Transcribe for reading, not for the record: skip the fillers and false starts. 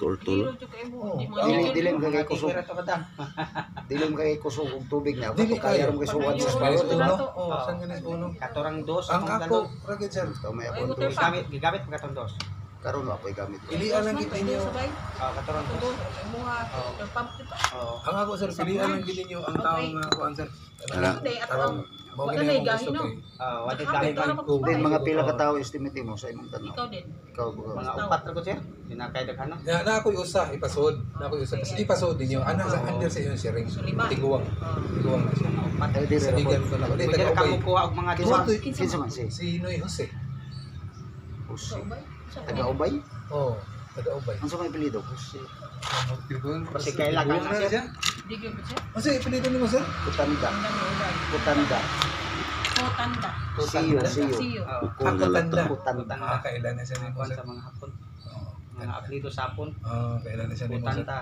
Tultul. Dilim kay kusog. Dilim kay kusog og tubig na. Kaya ram kay suwad sa balot. Katorang dos. Ang ako, ragid sir. May ako to. Gigamit pa katong dos. Karon wa koy gamit. Pilian lang gid ninyo. Katorang dos. Ang ako sir, pilian lang gid ninyo ang taong kuan sir. Wala. Tarong mo gini mo gusto ko. Wadi gahi man. Din mga pila ka tawo estimate mo sa imong tanong. Ikaw din. Ikaw Mga upat ra ko sir. Dinakay daghan. Na ako'y usa ipasod. Na ako'y usa. Kasi ipasod ninyo ana sa under sa inyong sharing. Tiguwang. Tiguwang na siya. Ay di Sa bigyan ko na. Pwede ra kamo kuha og mga duwa. Kinsa man Si Noy Jose. Jose. Taga-ubay? Oh, taga-ubay. Unsa may apelyido? Kasi kailangan na siya. Digyo ba siya? Kasi ipilido nimo sir? Kutanda. Kutanda. Kotanda. Siyo. Siyo. Ako tanda. Kutanda. Kailan na siya nimo Kuan sir? sa mga hapon. Oh, Mga apelyido sa hapon. kailan na siya nimo sir? Kutanta.